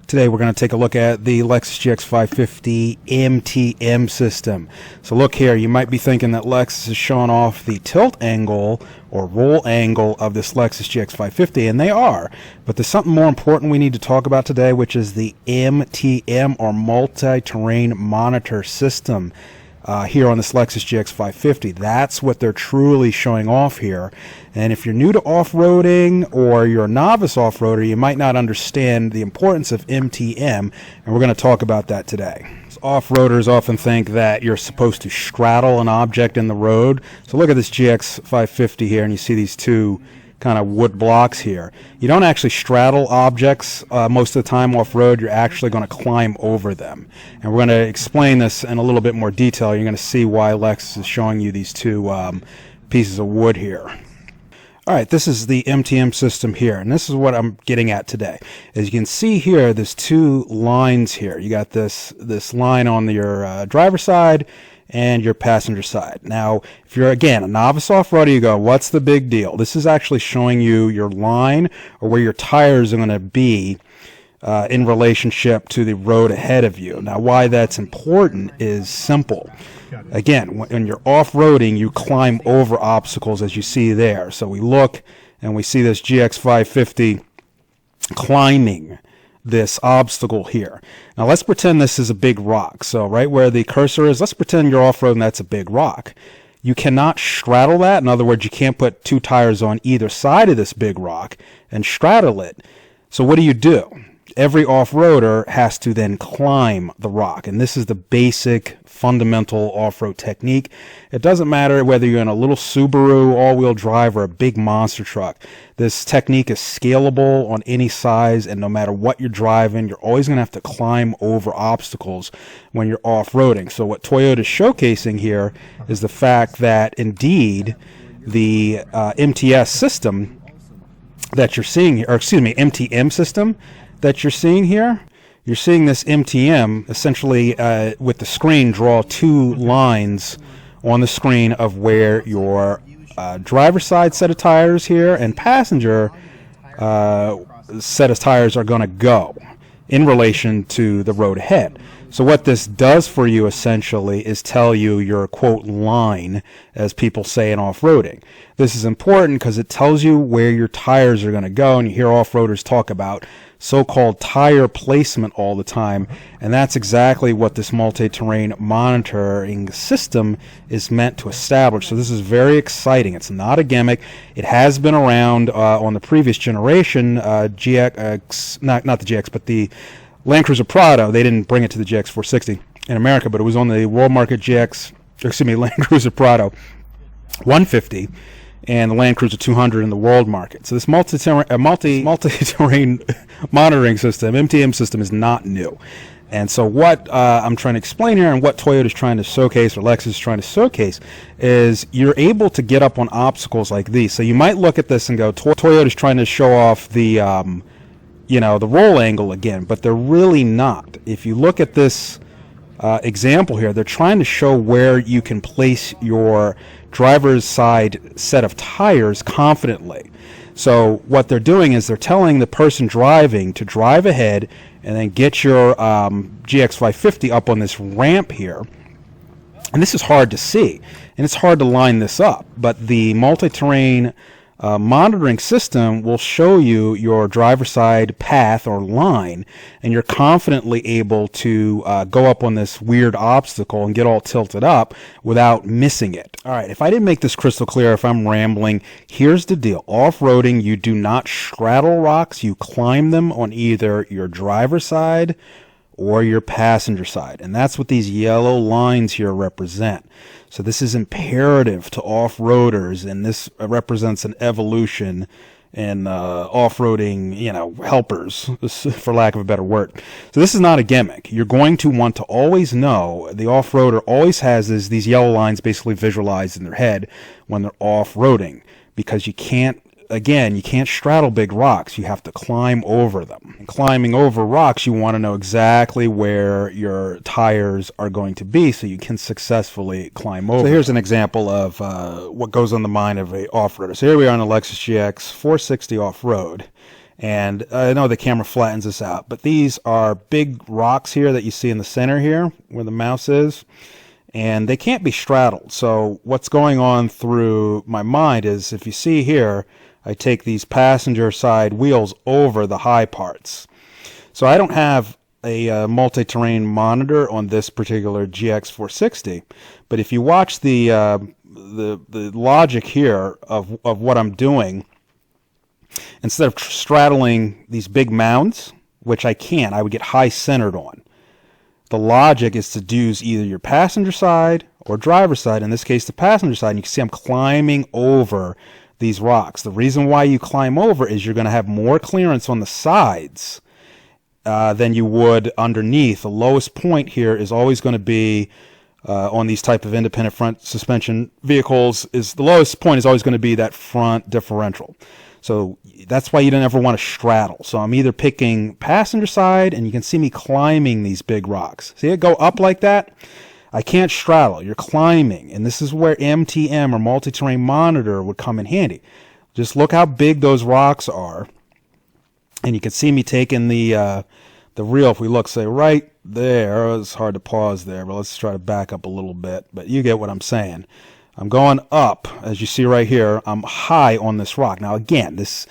Today we're going to take a look at the Lexus GX550 MTM system. So look here, you might be thinking that Lexus is showing off the tilt angle or roll angle of this Lexus GX550, and they are. But there's something more important we need to talk about today, which is the MTM or multi-terrain monitor system. Here on this Lexus GX550. That's what they're truly showing off here. And if you're new to off-roading or you're a novice off-roader, you might not understand the importance of MTM, and we're going to talk about that today. Off-roaders often think that you're supposed to straddle an object in the road. So look at this GX550 here, and you see these two kind of wood blocks here. You don't actually straddle objects most of the time off-road. You're actually going to climb over them, and we're going to explain this in a little bit more detail. You're going to see why Lexus is showing you these two pieces of wood here. Alright, this is the MTM system here, and this is what I'm getting at today. As you can see here, there's two lines here. You got this line on your driver's side and your passenger side. Now, if you're, again, a novice off-roader, you go, what's the big deal? This is actually showing you your line or where your tires are going to be in relationship to the road ahead of you. Now, why that's important is simple. Again, when you're off-roading, you climb over obstacles, as you see there. So we look and we see this GX550 climbing this obstacle here. Now let's pretend this is a big rock. So right where the cursor is, let's pretend you're off-road and that's a big rock. You cannot straddle that. In other words, you can't put two tires on either side of this big rock and straddle it. So what do? Every off-roader has to then climb the rock, and this is the basic fundamental off-road technique. It doesn't matter whether you're in a little Subaru all-wheel drive or a big monster truck. This technique is scalable on any size, and no matter what you're driving, you're always going to have to climb over obstacles when you're off-roading. So what Toyota is showcasing here is the fact that indeed the MTS system that you're seeing here, or excuse me, MTM system that you're seeing here, you're seeing this MTM essentially with the screen draw two lines on the screen of where your driver's side set of tires here and passenger set of tires are going to go in relation to the road ahead. So what this does for you essentially is tell you your quote line, as people say in off-roading. This is important because it tells you where your tires are going to go, and you hear off-roaders talk about so-called tire placement all the time, and that's exactly what this multi-terrain monitoring system is meant to establish. So this is very exciting. It's not a gimmick. It has been around on the previous generation, GX, not the GX, but the Land Cruiser Prado. They didn't bring it to the GX460 in America, but it was on the world market Land Cruiser Prado 150 and the Land Cruiser 200 in the world market. So this multi-terrain monitoring system, MTM system, is not new. And so what I'm trying to explain here and what Toyota is trying to showcase, or Lexus is trying to showcase, is you're able to get up on obstacles like these. So you might look at this and go, Toyota is trying to show off the the roll angle again, but they're really not. If you look at this example here, they're trying to show where you can place your driver's side set of tires confidently. So what they're doing is they're telling the person driving to drive ahead and then get your GX550 up on this ramp here. And this is hard to see, and it's hard to line this up, but the multi-terrain monitoring system will show you your driver's side path or line, and you're confidently able to go up on this weird obstacle and get all tilted up without missing it. Alright, if I didn't make this crystal clear, if I'm rambling, here's the deal. Off-roading, you do not straddle rocks, you climb them on either your driver's side or your passenger side, and that's what these yellow lines here represent. So this is imperative to off-roaders, and this represents an evolution in off-roading, helpers, for lack of a better word. So this is not a gimmick. You're going to want to always know, the off-roader always has these yellow lines basically visualized in their head when they're off-roading, because you can't straddle big rocks. You have to climb over them. And climbing over rocks, you want to know exactly where your tires are going to be so you can successfully climb over. So here's an example of what goes on the mind of an off-roader. So here we are on the Lexus GX460 off-road. And I know the camera flattens this out, but these are big rocks here that you see in the center here where the mouse is, and they can't be straddled. So what's going on through my mind is, if you see here, I take these passenger side wheels over the high parts. So I don't have a multi-terrain monitor on this particular GX460, but if you watch the logic here of what I'm doing, instead of straddling these big mounds, which I can't, I would get high centered on. The logic is to use either your passenger side or driver's side, in this case the passenger side, and you can see I'm climbing over these rocks. The reason why you climb over is you're going to have more clearance on the sides than you would underneath. The lowest point here is always going to be on these type of independent front suspension vehicles, is the lowest point is always going to be that front differential. So that's why you don't ever want to straddle. So I'm either picking passenger side, and you can see me climbing these big rocks. See it go up like that? I can't straddle. You're climbing, and this is where MTM or multi-terrain monitor would come in handy. Just look how big those rocks are, and you can see me taking the reel. If we look, say right there, it's hard to pause there, but let's try to back up a little bit. But you get what I'm saying. I'm going up, as you see right here. I'm high on this rock. Now again, this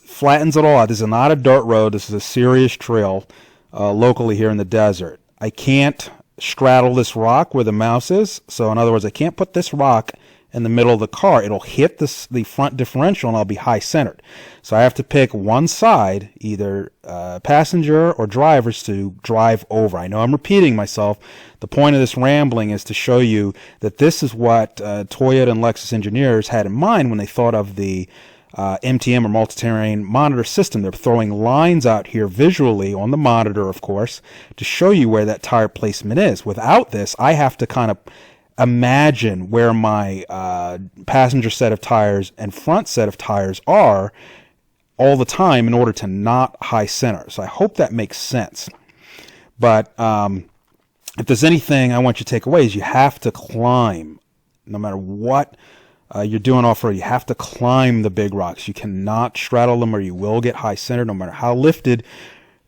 flattens it all out. This is not a dirt road. This is a serious trail locally here in the desert. I can't straddle this rock where the mouse is. So in other words, I can't put this rock in the middle of the car. It'll hit the front differential, and I'll be high centered. So I have to pick one side, either passenger or drivers, to drive over. I know I'm repeating myself. The point of this rambling is to show you that this is what Toyota and Lexus engineers had in mind when they thought of the MTM or multi-terrain monitor system. They're throwing lines out here visually on the monitor, of course, to show you where that tire placement is. Without this, I have to kind of imagine where my passenger set of tires and front set of tires are all the time in order to not high center. So I hope that makes sense. But if there's anything I want you to take away, is you have to climb. No matter what you're doing off-road, you have to climb the big rocks. You cannot straddle them, or you will get high centered no matter how lifted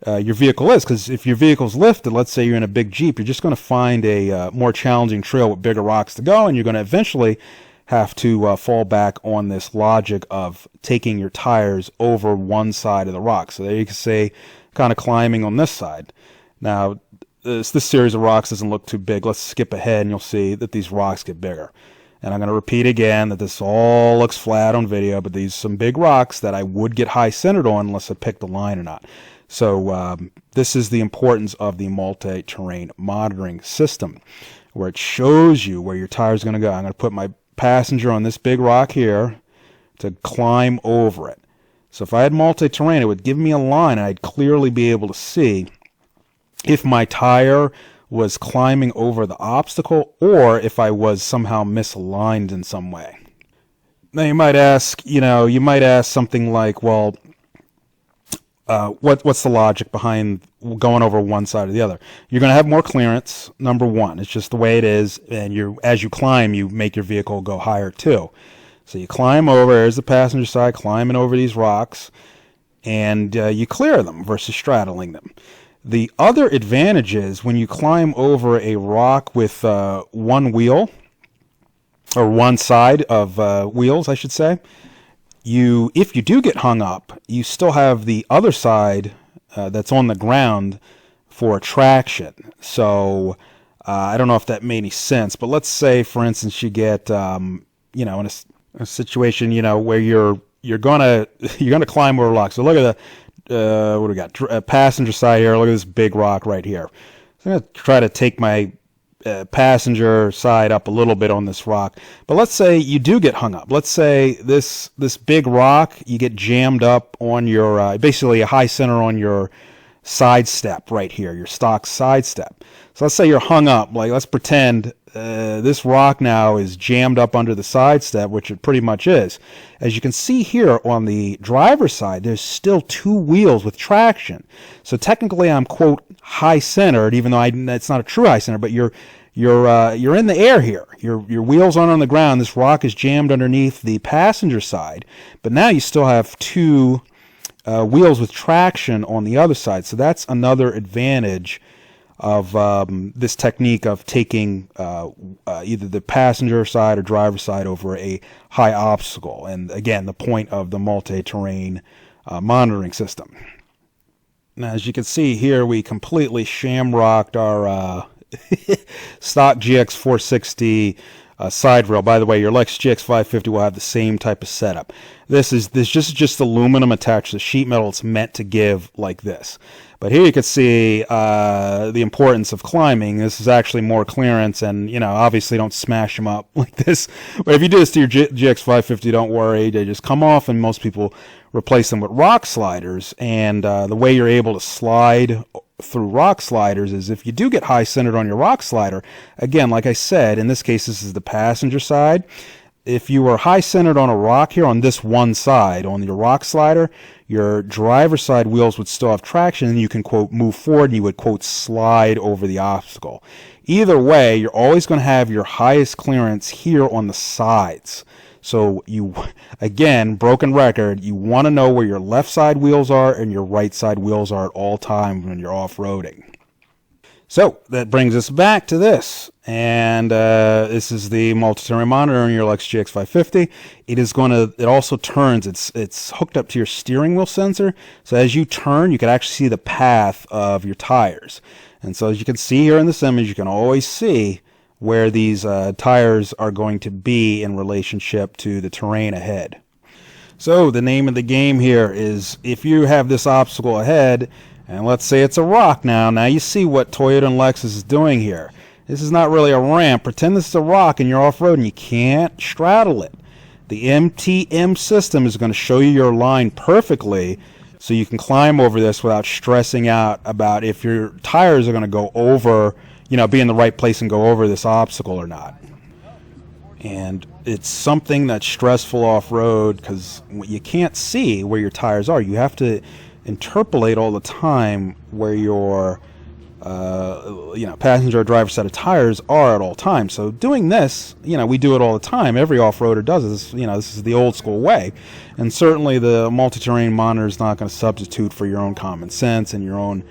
your vehicle is. Because if your vehicle's lifted, let's say you're in a big Jeep, you're just going to find a more challenging trail with bigger rocks to go, and you're going to eventually have to fall back on this logic of taking your tires over one side of the rock. So there you can see kind of climbing on this side. Now this series of rocks doesn't look too big. Let's skip ahead, and you'll see that these rocks get bigger. And I'm going to repeat again that this all looks flat on video, but these are some big rocks that I would get high centered on unless I picked the line or not. So this is the importance of the multi-terrain monitoring system, where it shows you where your tire is going to go. I'm going to put my passenger on this big rock here to climb over it. So if I had multi-terrain, it would give me a line, and I'd clearly be able to see if my tire was climbing over the obstacle or if I was somehow misaligned in some way. Now you might ask something like, well, what's the logic behind going over one side or the other? You're going to have more clearance, number one. It's just the way it is, and as you climb, you make your vehicle go higher too. So you climb over, there's the passenger side, climbing over these rocks, and you clear them versus straddling them. The other advantage is when you climb over a rock with one wheel, or one side of wheels, I should say, if you do get hung up, you still have the other side that's on the ground for traction. So I don't know if that made any sense, but let's say, for instance, you get in a situation where you're gonna climb over a rock. So look at what do we got? Passenger side here. Look at this big rock right here. So I'm gonna try to take my passenger side up a little bit on this rock. But let's say you do get hung up. Let's say this big rock, you get jammed up on your basically a high center on your side step right here, your stock side step. So let's say you're hung up. Like, let's pretend this rock now is jammed up under the side step, which it pretty much is. As you can see here on the driver's side, there's still two wheels with traction. So technically I'm, quote, high centered, even though it's not a true high center, but you're in the air here. Your wheels aren't on the ground. This rock is jammed underneath the passenger side, but now you still have two wheels with traction on the other side. So that's another advantage of this technique of taking either the passenger side or driver side over a high obstacle. And again, the point of the multi-terrain monitoring system. Now, as you can see here, we completely shamrocked our stock GX460 side rail. By the way, your Lexus GX550 will have the same type of setup. This is just aluminum attached to sheet metal. It's meant to give like this. But here you can see the importance of climbing. This is actually more clearance, and obviously don't smash them up like this. But if you do this to your GX550, don't worry, they just come off, and most people replace them with rock sliders. And the way you're able to slide through rock sliders is if you do get high centered on your rock slider, again, like I said, in this case, this is the passenger side. If you were high centered on a rock here on this one side, on your rock slider, your driver's side wheels would still have traction, and you can, quote, move forward, and you would, quote, slide over the obstacle. Either way, you're always going to have your highest clearance here on the sides. So you, again, broken record, you want to know where your left side wheels are and your right side wheels are at all times when you're off-roading. So that brings us back to this, and this is the multi-terrain monitor in your Lexus GX550. It also turns. It's hooked up to your steering wheel sensor, so as you turn, you can actually see the path of your tires. And so as you can see here in this image, you can always see where these tires are going to be in relationship to the terrain ahead. So the name of the game here is, if you have this obstacle ahead, and let's say it's a rock now you see what Toyota and Lexus is doing here. This is not really a ramp. Pretend this is a rock and you're off-road and you can't straddle it. The MTM system is going to show you your line perfectly so you can climb over this without stressing out about if your tires are going to go over, be in the right place and go over this obstacle or not. And it's something that's stressful off-road because you can't see where your tires are. You have to interpolate all the time where your passenger or driver set of tires are at all times. So doing this, we do it all the time. Every off-roader does this. This is the old school way. And certainly the multi-terrain monitor is not going to substitute for your own common sense and your own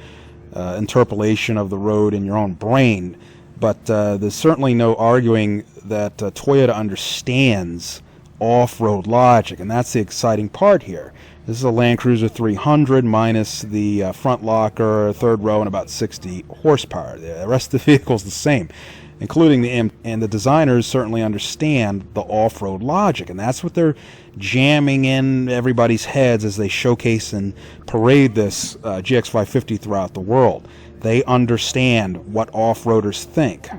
interpolation of the road in your own brain. But there's certainly no arguing that Toyota understands off-road logic, and that's the exciting part here. This is a Land Cruiser 300 minus the front locker, third row, and about 60 horsepower. The rest of the vehicle is the same, including and the designers certainly understand the off-road logic, and that's what they're jamming in everybody's heads as they showcase and parade this GX550 throughout the world. They understand what off-roaders think.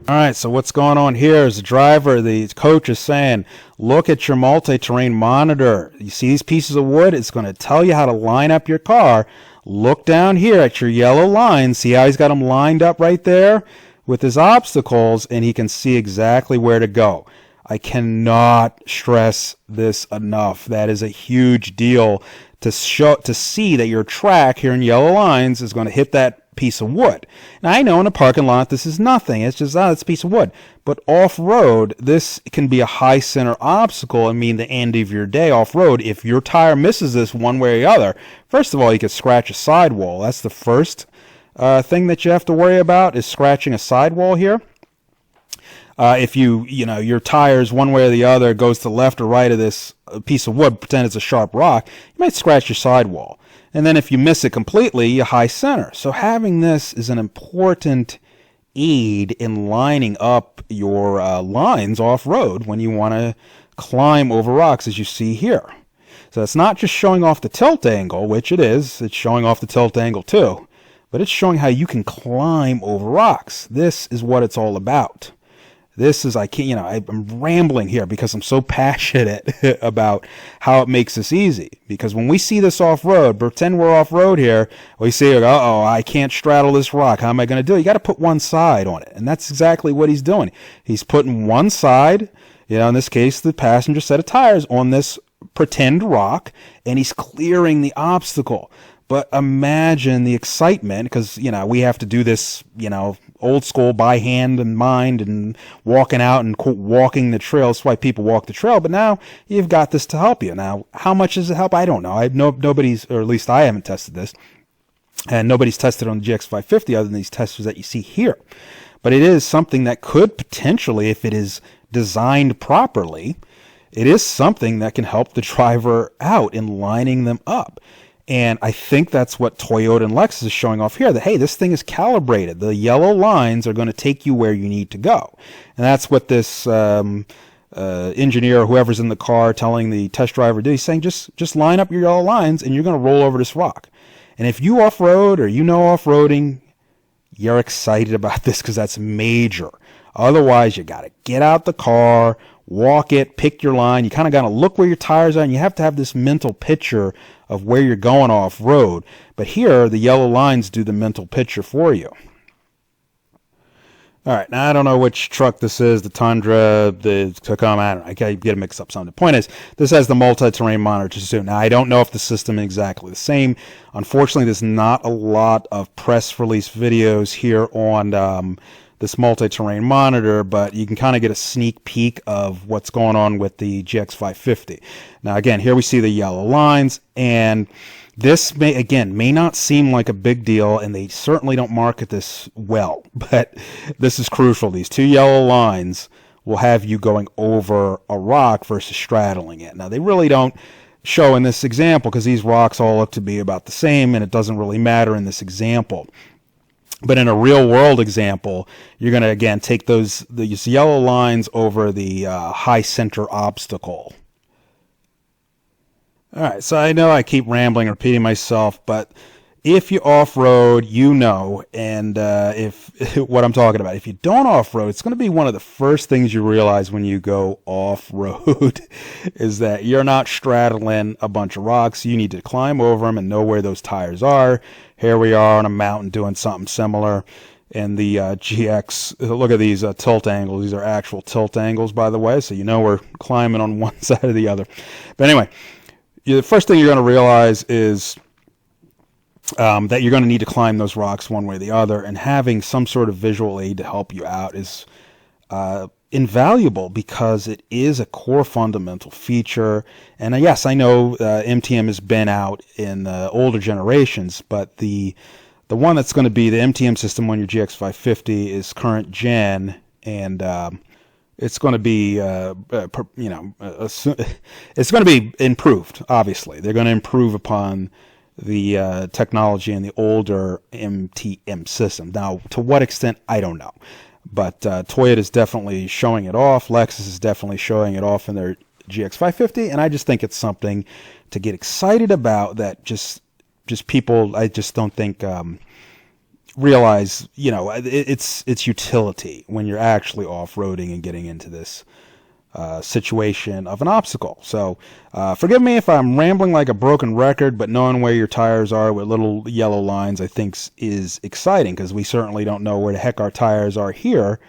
All right, so what's going on here is the coach is saying, look at your multi-terrain monitor. You see these pieces of wood? It's going to tell you how to line up your car. Look down here at your yellow lines. See how he's got them lined up right there with his obstacles, and he can see exactly where to go. I cannot stress this enough. That is a huge deal to see that your track here in yellow lines is going to hit that piece of wood. Now, I know in a parking lot this is nothing. It's just, it's a piece of wood. But off-road, this can be a high center obstacle and mean the end of your day off-road. If your tire misses this one way or the other, first of all, you could scratch a sidewall. That's the first thing that you have to worry about, is scratching a sidewall here. If your tires one way or the other goes to the left or right of this piece of wood, pretend it's a sharp rock, you might scratch your sidewall. And then if you miss it completely, you high center. So having this is an important aid in lining up your lines off-road when you want to climb over rocks, as you see here. So it's not just showing off the tilt angle, which it is. It's showing off the tilt angle too. But it's showing how you can climb over rocks. This is what it's all about. This is, I'm rambling here because I'm so passionate about how it makes this easy. Because when we see this off-road, pretend we're off-road here, we see, uh-oh, I can't straddle this rock. How am I going to do it? You got to put one side on it. And that's exactly what he's doing. He's putting one side, in this case, the passenger set of tires on this pretend rock, and he's clearing the obstacle. But imagine the excitement, because, you know, we have to do this, you know, old school by hand and mind and walking out and quote, walking the trail. That's why people walk the trail. But now you've got this to help you. Now, how much does it help? I don't know. Nobody's, or at least I haven't tested this. And nobody's tested on the GX550 other than these testers that you see here. But it is something that could potentially, if it is designed properly, it is something that can help the driver out in lining them up. And I think that's what Toyota and Lexus is showing off here, that, hey, this thing is calibrated. The yellow lines are going to take you where you need to go. And that's what this engineer or whoever's in the car telling the test driver to do. He's saying, just line up your yellow lines and you're going to roll over this rock. And if you off-road or you know off-roading, you're excited about this because that's major. Otherwise, you got to get out the car, walk it, pick your line. You kind of got to look where your tires are, and you have to have this mental picture of where you're going off-road. But here, the yellow lines do the mental picture for you. All right, now I don't know which truck this is, the Tundra, the Tacoma, I don't know, I get it mixed up some. The point is, this has the multi-terrain monitor too. Now, I don't know if the system is exactly the same. Unfortunately, there's not a lot of press release videos here on this multi-terrain monitor, but you can kind of get a sneak peek of what's going on with the GX550. Now, again, here we see the yellow lines, and this may not seem like a big deal, and they certainly don't market this well, but this is crucial. These two yellow lines will have you going over a rock versus straddling it. Now, they really don't show in this example because these rocks all look to be about the same, and it doesn't really matter in this example. But in a real world example, you're going to, again, take these yellow lines over the high center obstacle. All right, so I know I keep rambling, repeating myself, but if you off-road, you know, and if what I'm talking about. If you don't off-road, it's going to be one of the first things you realize when you go off-road is that you're not straddling a bunch of rocks. You need to climb over them and know where those tires are. Here we are on a mountain doing something similar. And the GX, look at these tilt angles. These are actual tilt angles, by the way, so you know we're climbing on one side or the other. But anyway, the first thing you're going to realize is that you're going to need to climb those rocks one way or the other, and having some sort of visual aid to help you out is invaluable because it is a core fundamental feature. And yes, I know MTM has been out in older generations, but the one that's going to be the MTM system on your GX550 is current gen, and it's going to be, it's going to be improved. Obviously, they're going to improve upon the technology in the older MTM system. Now, to what extent, I don't know. But Toyota is definitely showing it off. Lexus is definitely showing it off in their GX550, and I just think it's something to get excited about that just people, I just don't think realize, you know, it's utility when you're actually off-roading and getting into this situation of an obstacle. So forgive me if I'm rambling like a broken record, but knowing where your tires are with little yellow lines I think is exciting, because we certainly don't know where the heck our tires are here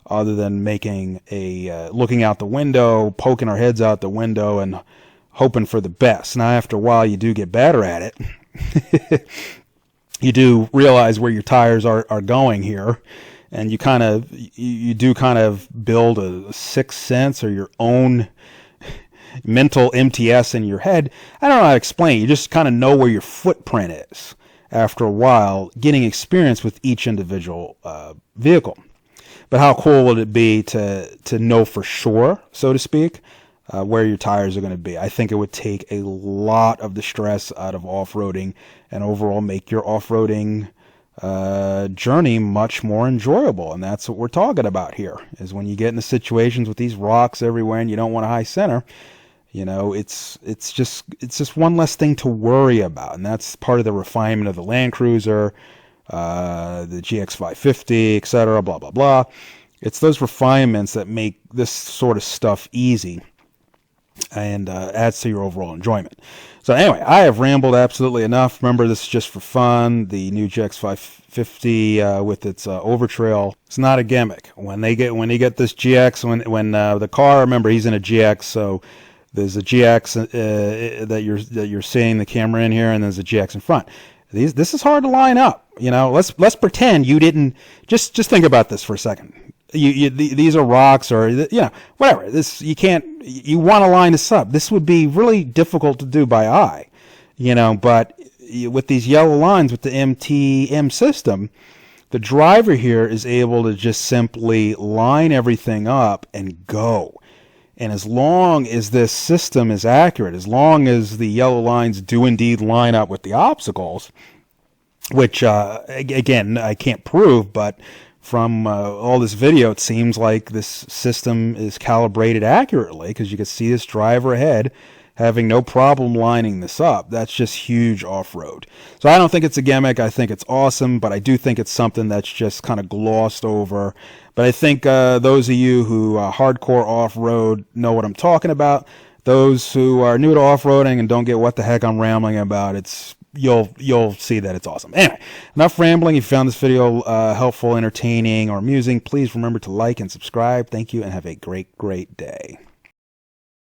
other than making looking out the window, poking our heads out the window and hoping for the best. Now, after a while, you do get better at it. You do realize where your tires are going here, and you do kind of build a sixth sense or your own mental MTS in your head. I don't know how to explain. You just kind of know where your footprint is after a while, getting experience with each individual vehicle. But how cool would it be to know for sure, so to speak, where your tires are going to be? I think it would take a lot of the stress out of off-roading and overall make your off-roading journey much more enjoyable. And that's what we're talking about here, is when you get into situations with these rocks everywhere and you don't want a high center, you know, it's just one less thing to worry about. And that's part of the refinement of the Land Cruiser, the GX550, etc., blah, blah, blah. It's those refinements that make this sort of stuff easy and adds to your overall enjoyment. So anyway, I have rambled absolutely enough. Remember, this is just for fun. The new GX550 with its overtrail, it's not a gimmick. When they get this GX, when the car, remember, he's in a GX, so there's a GX that you're seeing the camera in here, and there's a GX in front. This is hard to line up. Let's pretend you didn't. Just think about this for a second. These are rocks, or whatever. You can't. You want to line this up. This would be really difficult to do by eye, But with these yellow lines with the MTM system, the driver here is able to just simply line everything up and go. And as long as this system is accurate, as long as the yellow lines do indeed line up with the obstacles, which again I can't prove, but from all this video, it seems like this system is calibrated accurately, because you can see this driver ahead having no problem lining this up. That's just huge off-road. So I don't think it's a gimmick. I think it's awesome, but I do think it's something that's just kind of glossed over. But I think those of you who are hardcore off-road know what I'm talking about. Those who are new to off-roading and don't get what the heck I'm rambling about, you'll see that it's awesome. Anyway, enough rambling. If you found this video helpful, entertaining, or amusing, please remember to like and subscribe. Thank you, and have a great day.